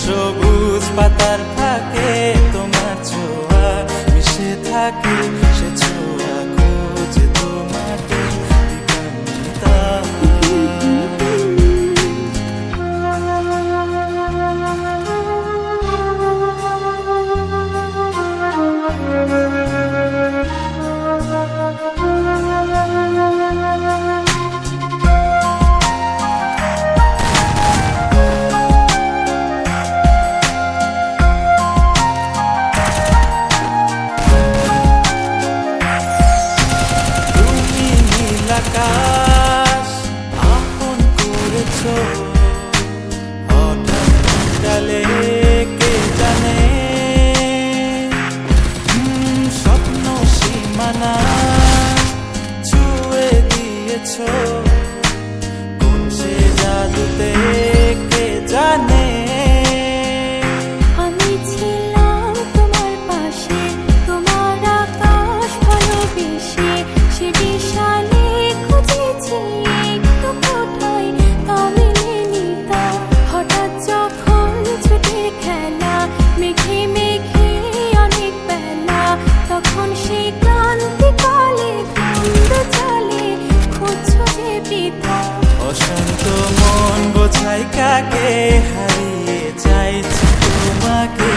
সবুজ পাতার ফাঁকে তোমার ছোঁয়া মিশে থাকে, সে ছোঁয়া খোঁজে তোমাকে দিবানিতা। আকাশ আপন করেছো হঠাৎ ডালে কে জানে, স্বপ্ন সীমানা ছুঁয়ে দিয়েছো কোন সে জাদুতে কে জানে। আমি ছিলাম তোমার পাশে, তোমার আকাশ ভালোবেসে, সে বিশালে খুঁজেছি একটু কোথায় তা মেলেনি তা। হঠাৎ যখন ছুটির খেলা মেঘে মেঘে অনেক বেলা, তখন সে ক্লান্তিকালে ধন্দ চলে খুঁজছো যে বৃথা। অশান্ত মন বোঝাই কাকে হারিয়ে চাইছি তোমাকে,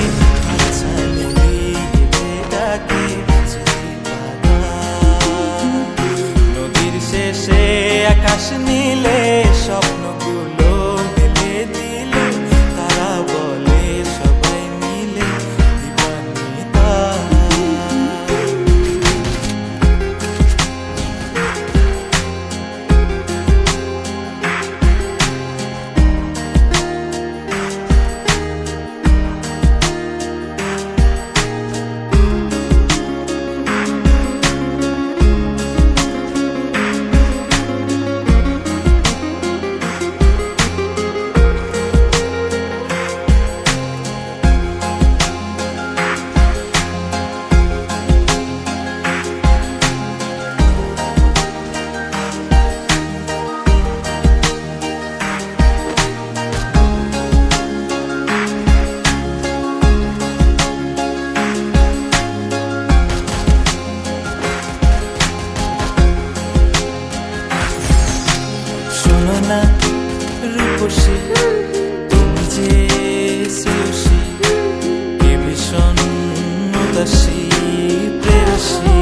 আচ্ছা নিবিড়ে ডাকে নদীর শেষে আকাশ নীলে স্বপ্নগুলো মেলে দিল, তারা বলে সবাই মিলে দিবানিতা। শোনো না রূপসী, তুমি যে শ্রেয়সী, কে ভীষণ উদাসী প্রেয়সী।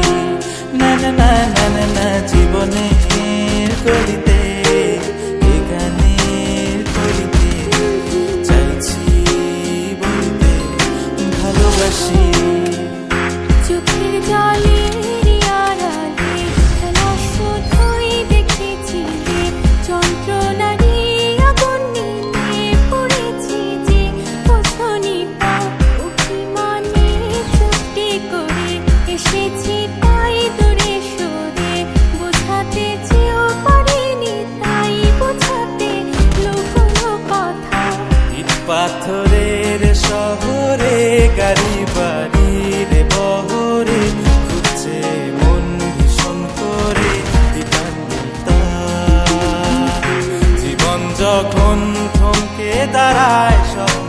না না না না না না, জীবনের গলিতে এ গানের কলিতে চাইছি বলতে ভালোবাসি। চোখের জলের আড়ালে খেলা শুধুই দেখেছি যে, যন্ত্রণারই আগুন নিয়ে পড়েছি যে বোঝনি তা। অভিমানে চুপটি করে এসেছি তাই দূরে সরে, বোঝাতে চেয়েও পারিনি যখন থমকে দাঁড়ায় সব